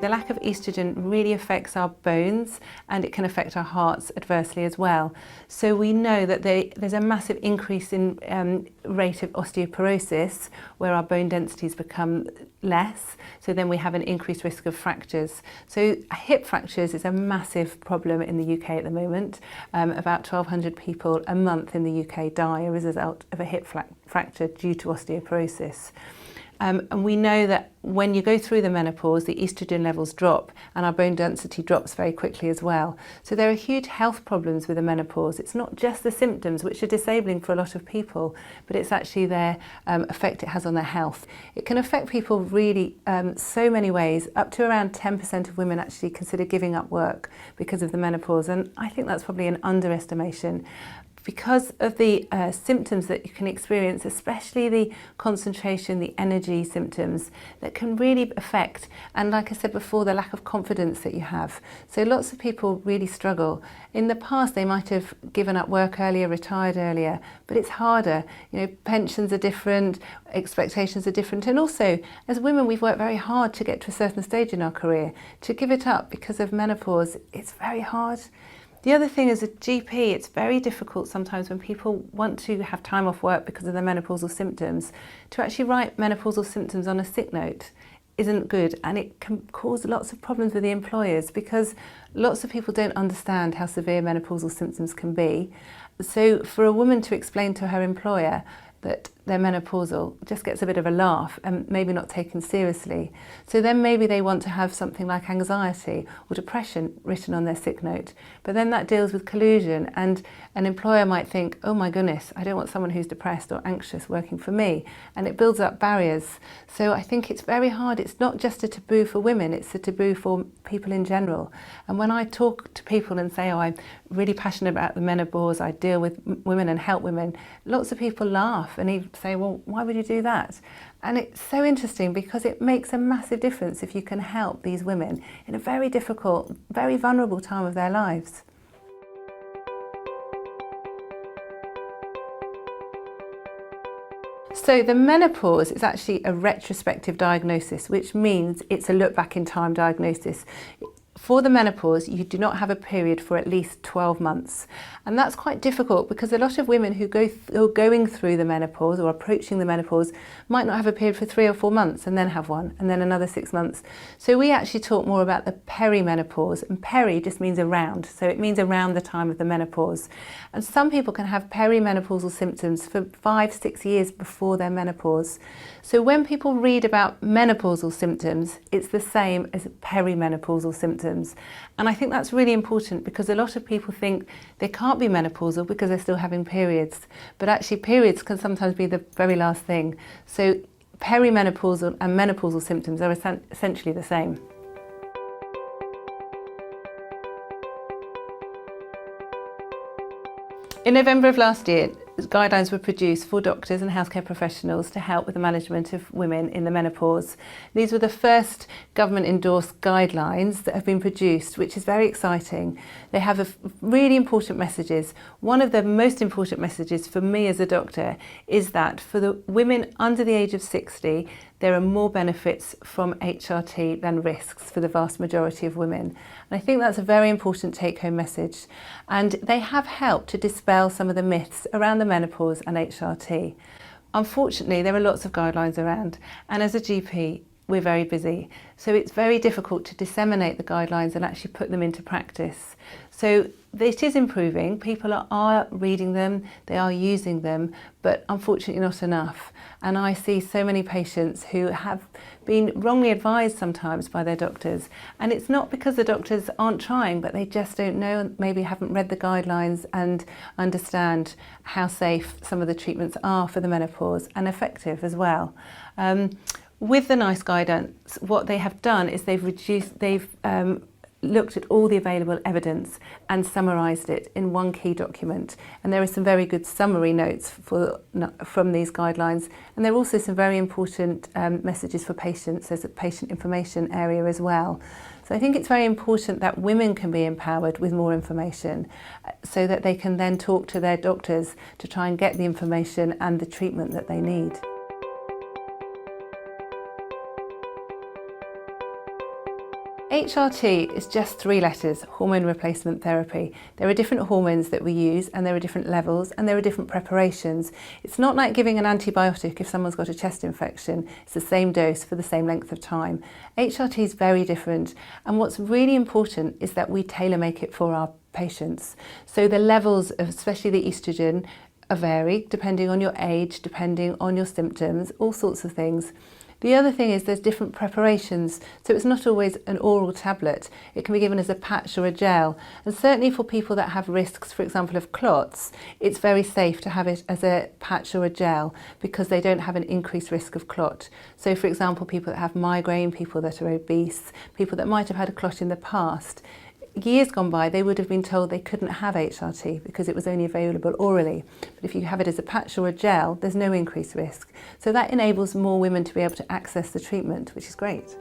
The lack of estrogen really affects our bones and it can affect our hearts adversely as well. So we know that there's a massive increase in rate of osteoporosis where our bone densities become less, so then we have an increased risk of fractures. So hip fractures is a massive problem in the UK at the moment. About 1,200 people a month in the UK die as a result of a hip fracture due to osteoporosis. And we know that when you go through the menopause, the estrogen levels drop and our bone density drops very quickly as well. So there are huge health problems with the menopause. It's not just the symptoms, which are disabling for a lot of people, but it's actually their effect it has on their health. It can affect people really so many ways. Up to around 10% of women actually consider giving up work because of the menopause, and I think that's probably an underestimation. Because of the symptoms that you can experience, especially the concentration, the energy symptoms that can really affect, and like I said before, the lack of confidence that you have. So lots of people really struggle. In the past, they might have given up work earlier, retired earlier, but it's harder. You know, pensions are different, expectations are different, and also as women, we've worked very hard to get to a certain stage in our career. To give it up because of menopause, it's very hard. The other thing as a GP, it's very difficult sometimes when people want to have time off work because of their menopausal symptoms. To actually write menopausal symptoms on a sick note isn't good, and it can cause lots of problems with the employers because lots of people don't understand how severe menopausal symptoms can be. So for a woman to explain to her employer that they're menopausal just gets a bit of a laugh and maybe not taken seriously. So then maybe they want to have something like anxiety or depression written on their sick note, but then that deals with collusion, and an employer might think, oh my goodness, I don't want someone who's depressed or anxious working for me, and it builds up barriers. So I think it's very hard. It's not just a taboo for women, it's a taboo for people in general. And when I talk to people and say, oh, I'm really passionate about the menopause, I deal with women and help women, lots of people laugh and even say, well, why would you do that? And it's so interesting because it makes a massive difference if you can help these women in a very difficult, very vulnerable time of their lives. So the menopause is actually a retrospective diagnosis, which means it's a look back in time diagnosis. For the menopause, you do not have a period for at least 12 months. And that's quite difficult because a lot of women who are going through the menopause or approaching the menopause might not have a period for 3 or 4 months and then have one and then another 6 months. So we actually talk more about the perimenopause, and peri just means around. So it means around the time of the menopause. And some people can have perimenopausal symptoms for 5-6 years before their menopause. So when people read about menopausal symptoms, it's the same as perimenopausal symptoms. And I think that's really important because a lot of people think they can't be menopausal because they're still having periods. But actually periods can sometimes be the very last thing. So perimenopausal and menopausal symptoms are essentially the same. In November of last year, guidelines were produced for doctors and healthcare professionals to help with the management of women in the menopause. These were the first government-endorsed guidelines that have been produced, which is very exciting. They have really important messages. One of the most important messages for me as a doctor is that for the women under the age of 60, there are more benefits from HRT than risks for the vast majority of women. And I think that's a very important take-home message. And they have helped to dispel some of the myths around the menopause and HRT. Unfortunately, there are lots of guidelines around, and as a GP, we're very busy. So it's very difficult to disseminate the guidelines and actually put them into practice. So it is improving. People are reading them, they are using them, but unfortunately not enough. And I see so many patients who have been wrongly advised sometimes by their doctors. And it's not because the doctors aren't trying, but they just don't know, maybe haven't read the guidelines and understand how safe some of the treatments are for the menopause and effective as well. With the NICE guidance, what they have done is they've looked at all the available evidence and summarised it in one key document. And there are some very good summary notes from these guidelines. And there are also some very important messages for patients. There's a patient information area as well. So I think it's very important that women can be empowered with more information so that they can then talk to their doctors to try and get the information and the treatment that they need. HRT is just 3 letters, hormone replacement therapy. There are different hormones that we use and there are different levels and there are different preparations. It's not like giving an antibiotic if someone's got a chest infection. It's the same dose for the same length of time. HRT is very different, and what's really important is that we tailor make it for our patients. So the levels of especially the estrogen vary depending on your age, depending on your symptoms, all sorts of things. The other thing is there's different preparations, so it's not always an oral tablet. It can be given as a patch or a gel, and certainly for people that have risks, for example, of clots, it's very safe to have it as a patch or a gel because they don't have an increased risk of clot. So for example, people that have migraine, people that are obese, people that might have had a clot in the past, years gone by they would have been told they couldn't have HRT because it was only available orally. But if you have it as a patch or a gel, there's no increased risk. So that enables more women to be able to access the treatment, which is great.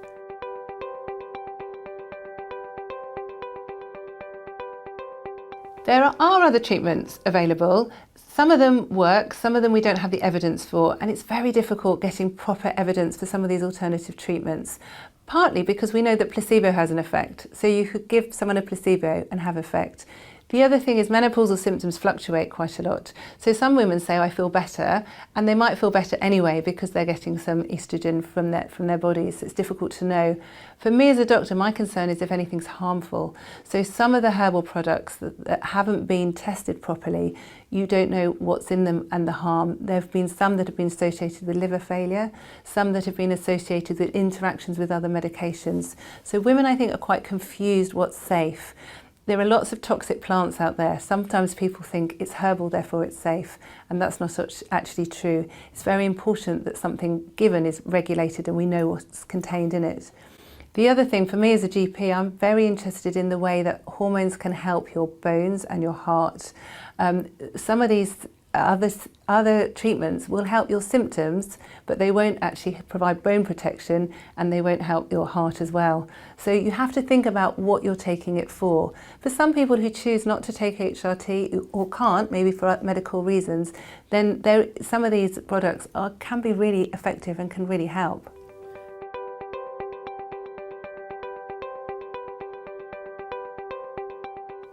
There are other treatments available. Some of them work, some of them we don't have the evidence for, and it's very difficult getting proper evidence for some of these alternative treatments. Partly because we know that placebo has an effect, so you could give someone a placebo and have effect. The other thing is menopausal symptoms fluctuate quite a lot. So some women say, I feel better, and they might feel better anyway because they're getting some estrogen from their bodies. So it's difficult to know. For me as a doctor, my concern is if anything's harmful. So some of the herbal products that haven't been tested properly, you don't know what's in them and the harm. There have been some that have been associated with liver failure, some that have been associated with interactions with other medications. So women, I think, are quite confused what's safe. There are lots of toxic plants out there. Sometimes people think it's herbal, therefore it's safe, and that's not actually true. It's very important that something given is regulated and we know what's contained in it. The other thing for me as a GP, I'm very interested in the way that hormones can help your bones and your heart. Some of these other treatments will help your symptoms, but they won't actually provide bone protection and they won't help your heart as well. So you have to think about what you're taking it for. For some people who choose not to take HRT or can't, maybe for medical reasons, then some of these products can be really effective and can really help.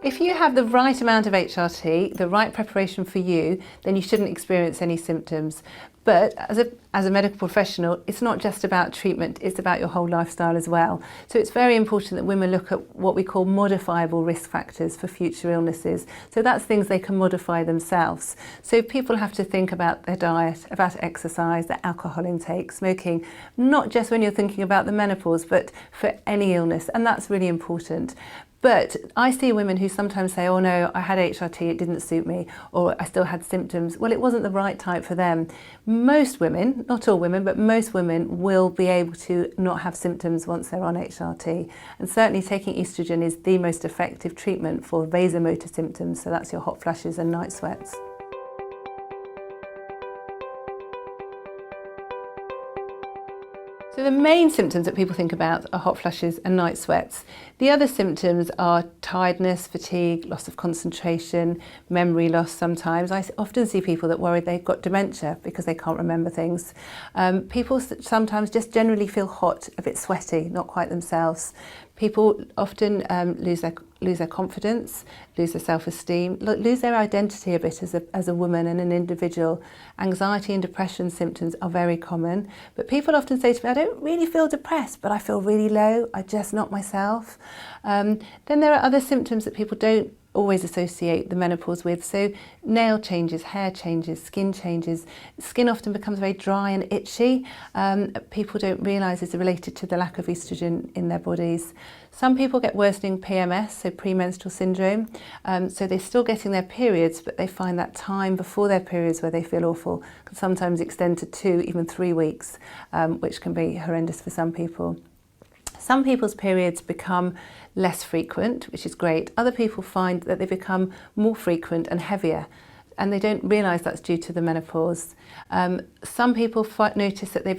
If you have the right amount of HRT, the right preparation for you, then you shouldn't experience any symptoms. But as a medical professional, it's not just about treatment, it's about your whole lifestyle as well. So it's very important that women look at what we call modifiable risk factors for future illnesses. So that's things they can modify themselves. So people have to think about their diet, about exercise, their alcohol intake, smoking, not just when you're thinking about the menopause, but for any illness, and that's really important. But I see women who sometimes say, oh no, I had HRT, it didn't suit me, or I still had symptoms. Well, it wasn't the right type for them. Most women, not all women, but most women will be able to not have symptoms once they're on HRT. And certainly taking estrogen is the most effective treatment for vasomotor symptoms, so that's your hot flushes and night sweats. So the main symptoms that people think about are hot flushes and night sweats. The other symptoms are tiredness, fatigue, loss of concentration, memory loss sometimes. I often see people that worry they've got dementia because they can't remember things. People sometimes just generally feel hot, a bit sweaty, not quite themselves. People often lose their confidence, lose their self-esteem, lose their identity a bit as a woman and an individual. Anxiety and depression symptoms are very common, but people often say to me, I don't really feel depressed, but I feel really low, I'm just not myself. Then there are other symptoms that people don't always associate the menopause with. So nail changes, hair changes, skin changes. Skin often becomes very dry and itchy. People don't realise it's related to the lack of estrogen in their bodies. Some people get worsening PMS, so premenstrual syndrome. So they're still getting their periods, but they find that time before their periods where they feel awful can sometimes extend to 2, even 3 weeks, which can be horrendous for some people. Some people's periods become less frequent, which is great. Other people find that they become more frequent and heavier. and they don't realise that's due to the menopause. Some people notice that they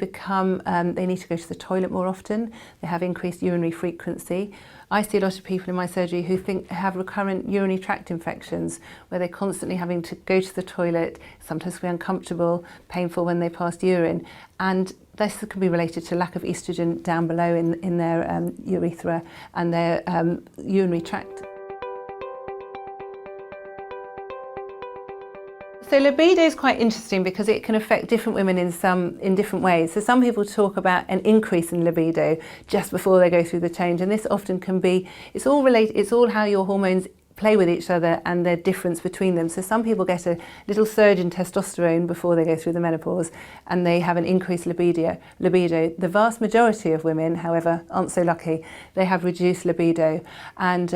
need to go to the toilet more often. They have increased urinary frequency. I see a lot of people in my surgery who have recurrent urinary tract infections, where they're constantly having to go to the toilet, sometimes be uncomfortable, painful when they pass urine, and this can be related to lack of estrogen down below in their urethra and their urinary tract. So libido is quite interesting because it can affect different women in different ways. So some people talk about an increase in libido just before they go through the change, and this often can be, it's all how your hormones play with each other and their difference between them. So some people get a little surge in testosterone before they go through the menopause and they have an increased libido. The vast majority of women, however, aren't so lucky. They have reduced libido, and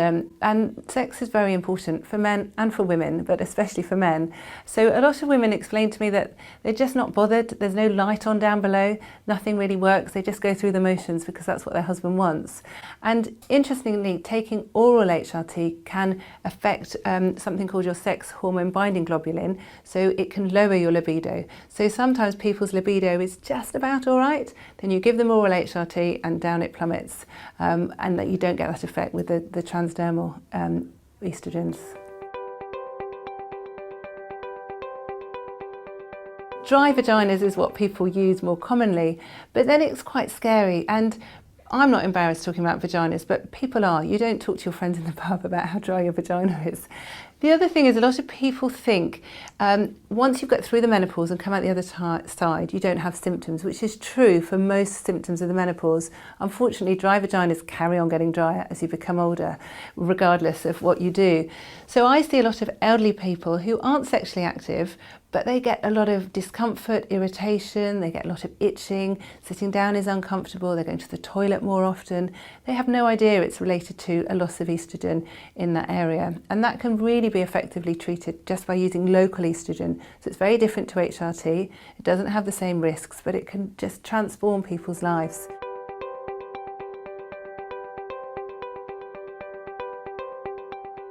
sex is very important for men and for women, but especially for men. So a lot of women explain to me that they're just not bothered. There's no light on down below. Nothing really works. They just go through the motions because that's what their husband wants. And interestingly, taking oral HRT can affect something called your sex hormone binding globulin, so it can lower your libido. So sometimes people's libido is just about all right, then you give them oral HRT and down it plummets, and that you don't get that effect with the transdermal estrogens. Dry vaginas is what people use more commonly, but then it's quite scary, and I'm not embarrassed talking about vaginas, but people are. You don't talk to your friends in the pub about how dry your vagina is. The other thing is, a lot of people think once you've got through the menopause and come out the other side, you don't have symptoms, which is true for most symptoms of the menopause. Unfortunately, dry vaginas carry on getting drier as you become older, regardless of what you do. So I see a lot of elderly people who aren't sexually active, but they get a lot of discomfort, irritation, they get a lot of itching, sitting down is uncomfortable, they're going to the toilet more often. They have no idea it's related to a loss of estrogen in that area. And that can really be effectively treated just by using local estrogen. So it's very different to HRT. It doesn't have the same risks, but it can just transform people's lives.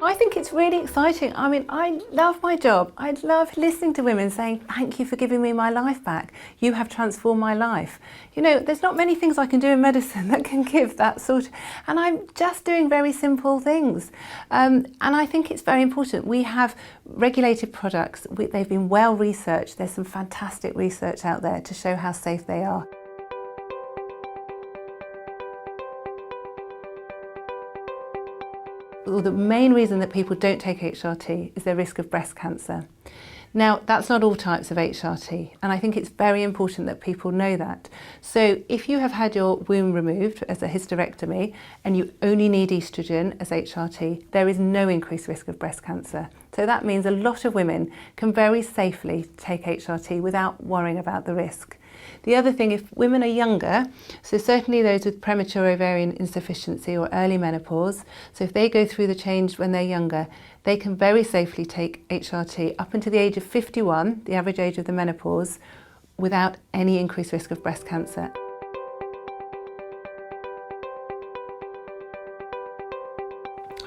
I think it's really exciting. I mean, I love my job. I love listening to women saying, thank you for giving me my life back. You have transformed my life. You know, there's not many things I can do in medicine that can give that sort of, and I'm just doing very simple things. And I think it's very important. We have regulated products. They've been well researched. There's some fantastic research out there to show how safe they are. Well, the main reason that people don't take HRT is their risk of breast cancer. Now, that's not all types of HRT, and I think it's very important that people know that. So if you have had your womb removed as a hysterectomy and you only need estrogen as HRT, there is no increased risk of breast cancer. So that means a lot of women can very safely take HRT without worrying about the risk. The other thing, if women are younger, so certainly those with premature ovarian insufficiency or early menopause, so if they go through the change when they're younger, they can very safely take HRT up until the age of 51, the average age of the menopause, without any increased risk of breast cancer.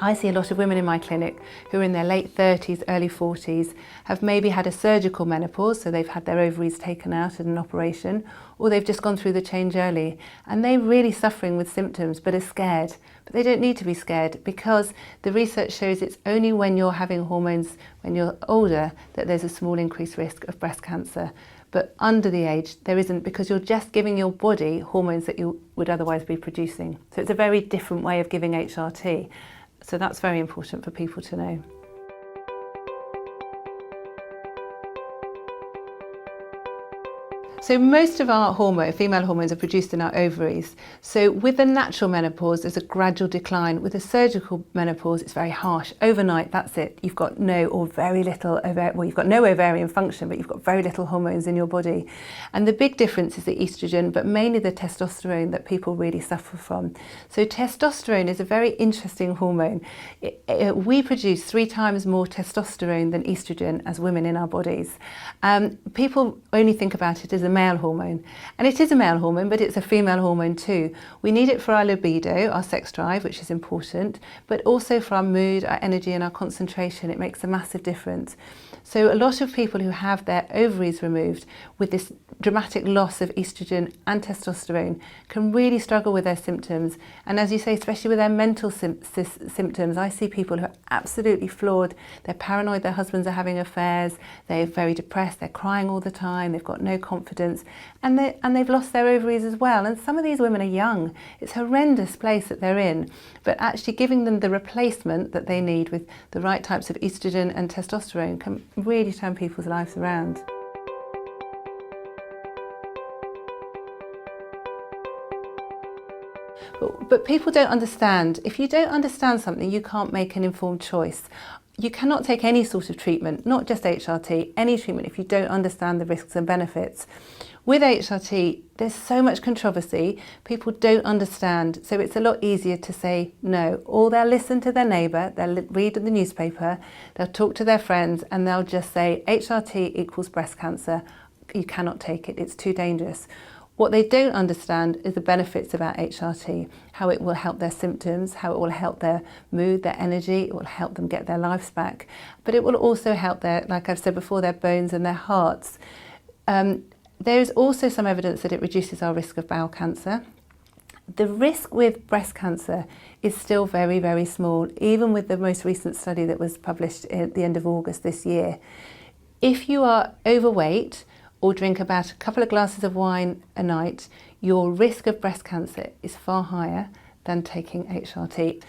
I see a lot of women in my clinic who are in their late 30s, early 40s, have maybe had a surgical menopause, so they've had their ovaries taken out at an operation, or they've just gone through the change early, and they're really suffering with symptoms but are scared. But they don't need to be scared, because the research shows it's only when you're having hormones when you're older that there's a small increased risk of breast cancer. But under the age, there isn't, because you're just giving your body hormones that you would otherwise be producing. So it's a very different way of giving HRT. So that's very important for people to know. So most of our female hormones are produced in our ovaries. So with the natural menopause, there's a gradual decline. With a surgical menopause, it's very harsh. Overnight, that's it. You've got no or very little, you've got no ovarian function, but you've got very little hormones in your body. And the big difference is the estrogen, but mainly the testosterone that people really suffer from. So testosterone is a very interesting hormone. We produce 3 times more testosterone than estrogen as women in our bodies. People only think about it as a male hormone, and it is a male hormone, but it's a female hormone too. We need it for our libido, our sex drive, which is important, but also for our mood, our energy and our concentration. It makes a massive difference. So a lot of people who have their ovaries removed with this dramatic loss of estrogen and testosterone can really struggle with their symptoms. And as you say, especially with their mental symptoms, I see people who are absolutely flawed. They're paranoid their husbands are having affairs, they're very depressed, they're crying all the time, they've got no confidence, and they've lost their ovaries as well. And some of these women are young. It's a horrendous place that they're in. But actually giving them the replacement that they need with the right types of estrogen and testosterone can really turn people's lives around. But people don't understand. If you don't understand something, you can't make an informed choice. You cannot take any sort of treatment, not just HRT, any treatment if you don't understand the risks and benefits. With HRT, there's so much controversy, people don't understand, so it's a lot easier to say no. Or they'll listen to their neighbour, they'll read the newspaper, they'll talk to their friends, and they'll just say HRT equals breast cancer. You cannot take it, it's too dangerous. What they don't understand is the benefits about HRT, how it will help their symptoms, how it will help their mood, their energy, it will help them get their lives back. But it will also help their, like I've said before, their bones and their hearts. There is also some evidence that it reduces our risk of bowel cancer. The risk with breast cancer is still very, very small, even with the most recent study that was published at the end of August this year. If you are overweight or drink about a couple of glasses of wine a night, your risk of breast cancer is far higher than taking HRT.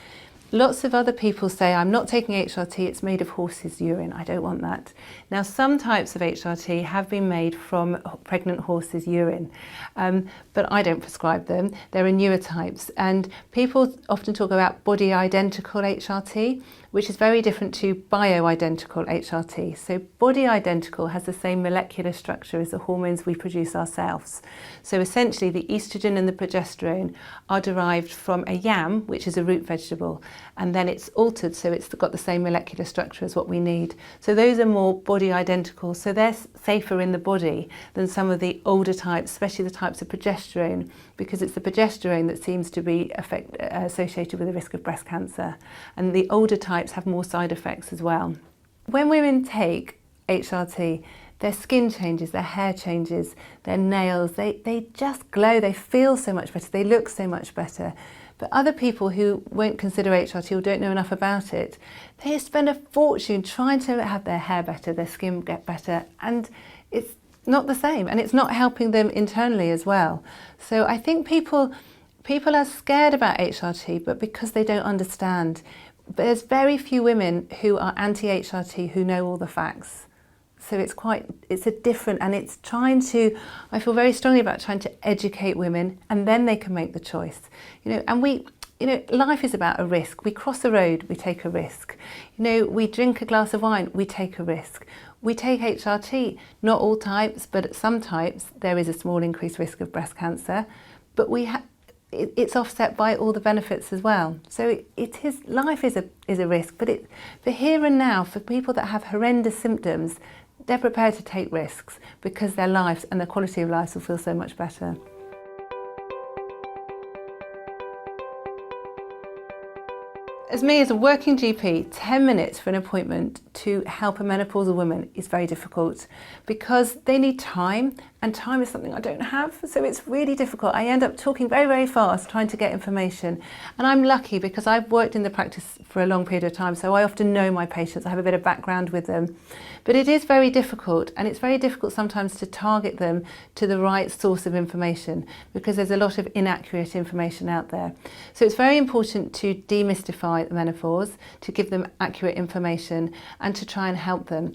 Lots of other people say, I'm not taking HRT, it's made of horse's urine, I don't want that. Now, some types of HRT have been made from pregnant horses' urine, but I don't prescribe them. There are newer types, and people often talk about body-identical HRT, which is very different to bioidentical HRT. So body-identical has the same molecular structure as the hormones we produce ourselves. So essentially, the estrogen and the progesterone are derived from a yam, which is a root vegetable, and then it's altered so it's got the same molecular structure as what we need. So those are more body identical, so they're safer in the body than some of the older types, especially the types of progesterone, because it's the progesterone that seems to be associated with the risk of breast cancer. And the older types have more side effects as well. When women take HRT, their skin changes, their hair changes, their nails, they just glow, they feel so much better, they look so much better. But other people who won't consider HRT or don't know enough about it, they spend a fortune trying to have their hair better, their skin get better, and it's not the same, and it's not helping them internally as well. So I think people are scared about HRT, but because they don't understand. But there's very few women who are anti-HRT who know all the facts. So it's a different, and it's I feel very strongly about trying to educate women, and then they can make the choice. And life is about a risk. We cross the road, we take a risk. We drink a glass of wine, we take a risk. We take HRT, not all types, but at some types there is a small increased risk of breast cancer, but it's offset by all the benefits as well. So life is a risk, but for here and now, for people that have horrendous symptoms, they're prepared to take risks because their lives and their quality of life will feel so much better. As a working GP, 10 minutes for an appointment to help a menopausal woman is very difficult because they need time, and time is something I don't have, so it's really difficult. I end up talking very, very fast trying to get information, and I'm lucky because I've worked in the practice for a long period of time, so I often know my patients, I have a bit of background with them. But it is very difficult, and it's very difficult sometimes to target them to the right source of information because there's a lot of inaccurate information out there. So it's very important to demystify the menopause, to give them accurate information and to try and help them.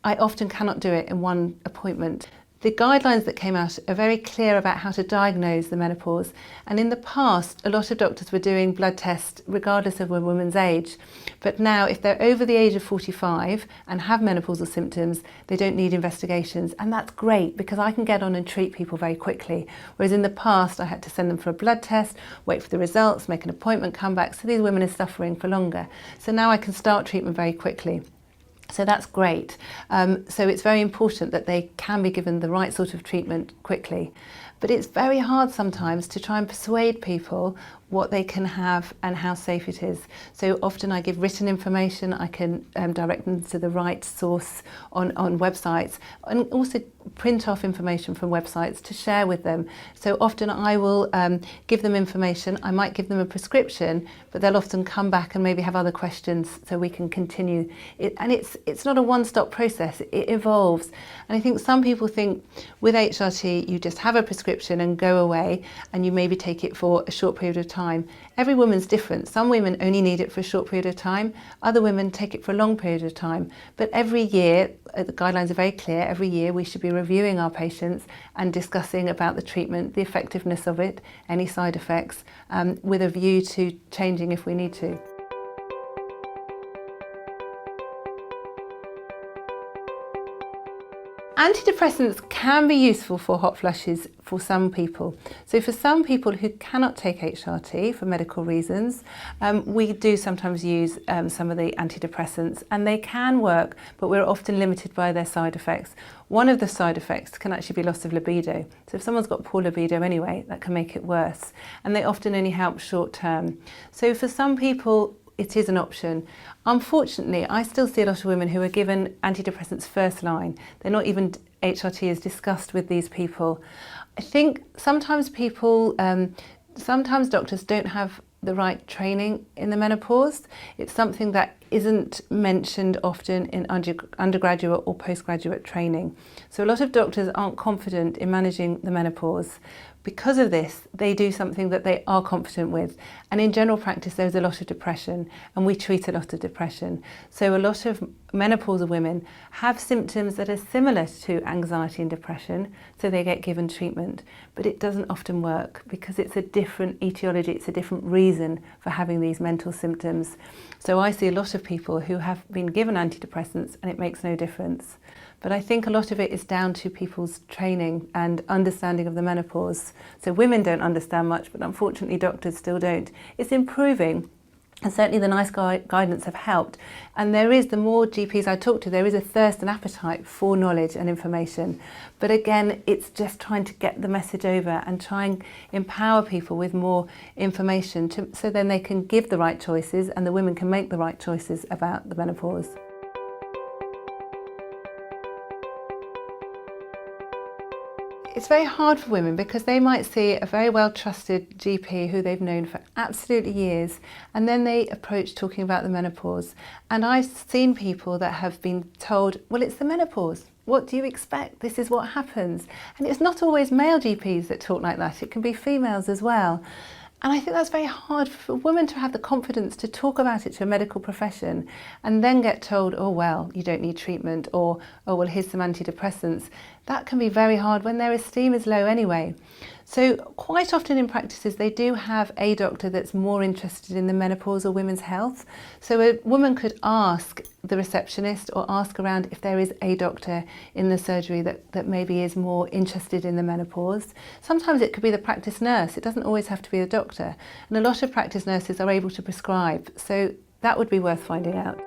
I often cannot do it in one appointment. The guidelines that came out are very clear about how to diagnose the menopause, and in the past a lot of doctors were doing blood tests regardless of a woman's age, but now if they're over the age of 45 and have menopausal symptoms, they don't need investigations, and that's great because I can get on and treat people very quickly, whereas in the past I had to send them for a blood test, wait for the results, make an appointment, come back, so these women are suffering for longer. So now I can start treatment very quickly. So that's great. So it's very important that they can be given the right sort of treatment quickly. But it's very hard sometimes to try and persuade people what they can have and how safe it is. So often I give written information, I can direct them to the right source on websites, and also print off information from websites to share with them. So often I will give them information, I might give them a prescription, but they'll often come back and maybe have other questions so we can continue. And it's not a one-stop process, it evolves. And I think some people think with HRT you just have a prescription and go away and you maybe take it for a short period of time. Every woman's different. Some women only need it for a short period of time, other women take it for a long period of time. But every year, the guidelines are very clear, every year we should be reviewing our patients and discussing about the treatment, the effectiveness of it, any side effects, with a view to changing if we need to. Antidepressants can be useful for hot flushes for some people. So for some people who cannot take HRT for medical reasons, we do sometimes use some of the antidepressants, and they can work, but we're often limited by their side effects. One of the side effects can actually be loss of libido. So if someone's got poor libido anyway, that can make it worse. And they often only help short term. So for some people, it is an option. Unfortunately, I still see a lot of women who are given antidepressants first line. They're not even HRT is discussed with these people. I think sometimes sometimes doctors don't have the right training in the menopause. It's something that isn't mentioned often in undergraduate or postgraduate training. So a lot of doctors aren't confident in managing the menopause. Because of this, they do something that they are confident with. And in general practice, there's a lot of depression, and we treat a lot of depression. So a lot of menopausal women have symptoms that are similar to anxiety and depression, so they get given treatment. But it doesn't often work because it's a different etiology, it's a different reason for having these mental symptoms. So I see a lot of people who have been given antidepressants and it makes no difference. But I think a lot of it is down to people's training and understanding of the menopause. So women don't understand much, but unfortunately doctors still don't. It's improving, and certainly the NICE guidance have helped. And the more GPs I talk to, there is a thirst and appetite for knowledge and information. But again, it's just trying to get the message over and try and empower people with more information so then they can give the right choices and the women can make the right choices about the menopause. It's very hard for women because they might see a very well-trusted GP who they've known for absolutely years, and then they approach talking about the menopause. And I've seen people that have been told, well, it's the menopause. What do you expect? This is what happens. And it's not always male GPs that talk like that. It can be females as well. And I think that's very hard for women to have the confidence to talk about it to a medical profession and then get told, oh, well, you don't need treatment, or, oh, well, here's some antidepressants. That can be very hard when their esteem is low anyway. So quite often in practices, they do have a doctor that's more interested in the menopause or women's health. So a woman could ask the receptionist or ask around if there is a doctor in the surgery that maybe is more interested in the menopause. Sometimes it could be the practice nurse. It doesn't always have to be the doctor. And a lot of practice nurses are able to prescribe. So that would be worth finding out.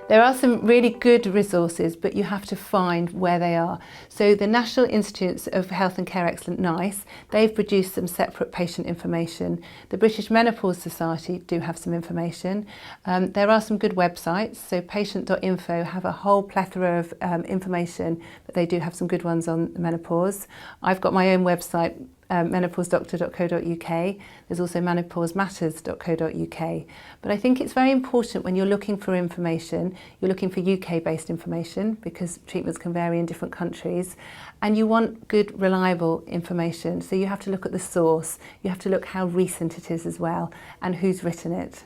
There are some really good resources, but you have to find where they are. So the National Institutes of Health and Care Excellence, NICE, they've produced some separate patient information. The British Menopause Society do have some information. There are some good websites. So patient.info have a whole plethora of information, but they do have some good ones on menopause. I've got my own website, menopausedoctor.co.uk. There's also menopausematters.co.uk. But I think it's very important when you're looking for information, you're looking for UK-based information because treatments can vary in different countries, and you want good, reliable information. So you have to look at the source, you have to look how recent it is as well, and who's written it.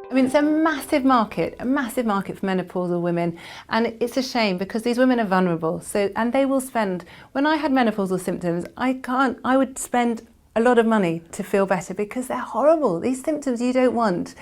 I mean, it's a massive market for menopausal women, and it's a shame because these women are vulnerable. And they will spend, when I had menopausal symptoms, I would spend a lot of money to feel better because they're horrible. These symptoms you don't want.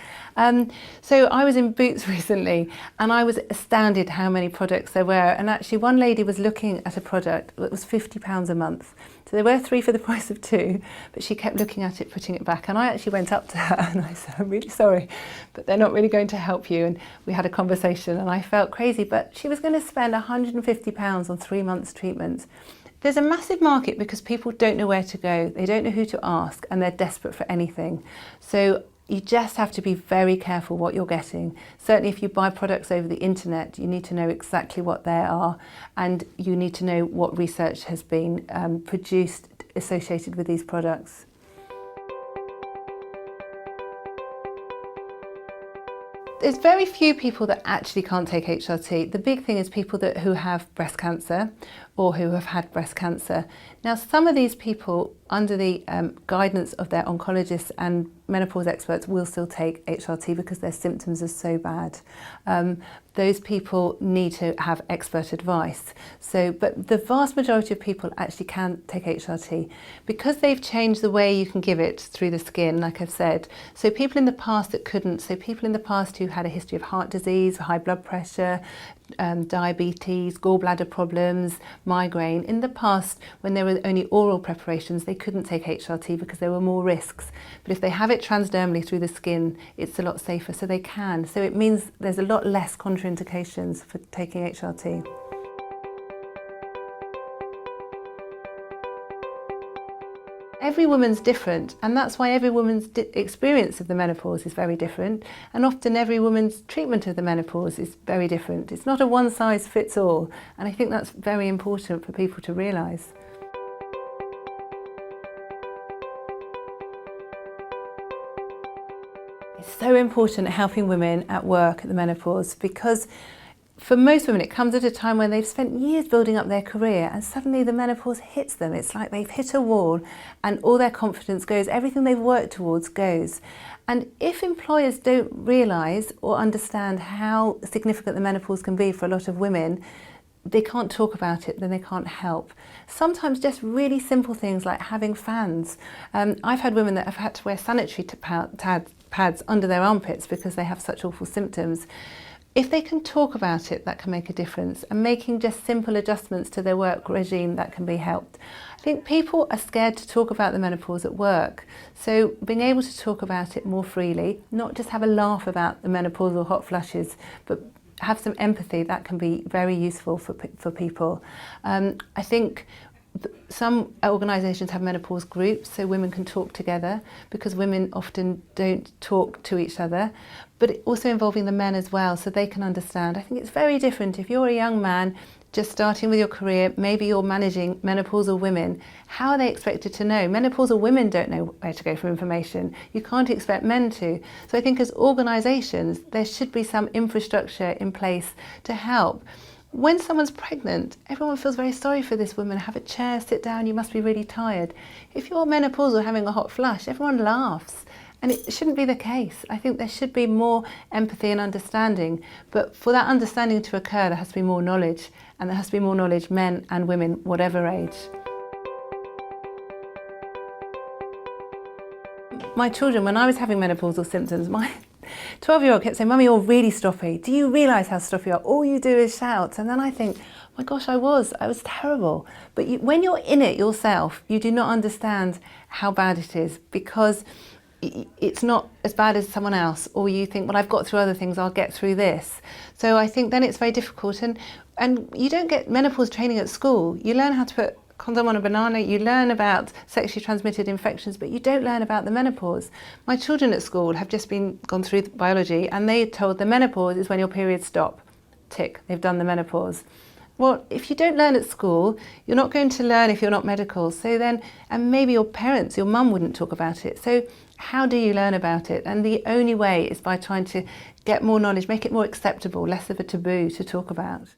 So I was in Boots recently and I was astounded how many products there were. And actually one lady was looking at a product that was £50 a month. So there were 3 for the price of 2, but she kept looking at it, putting it back. And I actually went up to her and I said, I'm really sorry, but they're not really going to help you. And we had a conversation and I felt crazy, but she was going to spend £150 on 3 months treatment. There's a massive market because people don't know where to go, they don't know who to ask, and they're desperate for anything. So you just have to be very careful what you're getting. Certainly if you buy products over the internet, you need to know exactly what they are, and you need to know what research has been produced associated with these products. There's very few people that actually can't take HRT. The big thing is people who have breast cancer or who have had breast cancer. Now, some of these people, under the guidance of their oncologists and menopause experts, will still take HRT because their symptoms are so bad. Those people need to have expert advice. But the vast majority of people actually can take HRT because they've changed the way you can give it through the skin, like I've said. So people in the past that couldn't, so people in the past who had a history of heart disease, high blood pressure, diabetes, gallbladder problems, migraine. In the past, when there were only oral preparations, they couldn't take HRT because there were more risks. But if they have it transdermally through the skin, it's a lot safer, so they can. So it means there's a lot less contraindications for taking HRT. Every woman's different, and that's why every woman's experience of the menopause is very different, and often every woman's treatment of the menopause is very different. It's not a one-size-fits-all, and I think that's very important for people to realise. It's so important helping women at work at the menopause because for most women, it comes at a time when they've spent years building up their career and suddenly the menopause hits them. It's like they've hit a wall and all their confidence goes, everything they've worked towards goes. And if employers don't realise or understand how significant the menopause can be for a lot of women, they can't talk about it, then they can't help. Sometimes just really simple things like having fans. I've had women that have had to wear sanitary pads under their armpits because they have such awful symptoms. If they can talk about it, that can make a difference, and making just simple adjustments to their work regime, that can be helped. I think people are scared to talk about the menopause at work, so being able to talk about it more freely, not just have a laugh about the menopausal hot flushes, but have some empathy, that can be very useful for people. I think some organisations have menopause groups so women can talk together because women often don't talk to each other, but also involving the men as well so they can understand. I think it's very different if you're a young man just starting with your career, maybe you're managing menopausal women. How are they expected to know? Menopausal women don't know where to go for information. You can't expect men to. So I think as organisations, there should be some infrastructure in place to help. When someone's pregnant, everyone feels very sorry for this woman. Have a chair, sit down, you must be really tired. If you're menopausal having a hot flush, everyone laughs. And it shouldn't be the case. I think there should be more empathy and understanding. But for that understanding to occur, there has to be more knowledge. And there has to be more knowledge, men and women, whatever age. My children, when I was having menopausal symptoms, my 12-year-old kept saying, Mummy, you're really stroppy. Do you realise how stroppy you are? All you do is shout. And then I think, oh my gosh, I was terrible. But when you're in it yourself, you do not understand how bad it is because it's not as bad as someone else, or you think, well, I've got through other things, I'll get through this. So I think then it's very difficult. And you don't get menopause training at school. You learn how to put condom on a banana, you learn about sexually transmitted infections, but you don't learn about the menopause. My children at school have just gone through biology and they told the menopause is when your periods stop. Tick, they've done the menopause. Well, if you don't learn at school, you're not going to learn if you're not medical. So then, and maybe your parents, your mum wouldn't talk about it. So how do you learn about it? And the only way is by trying to get more knowledge, make it more acceptable, less of a taboo to talk about.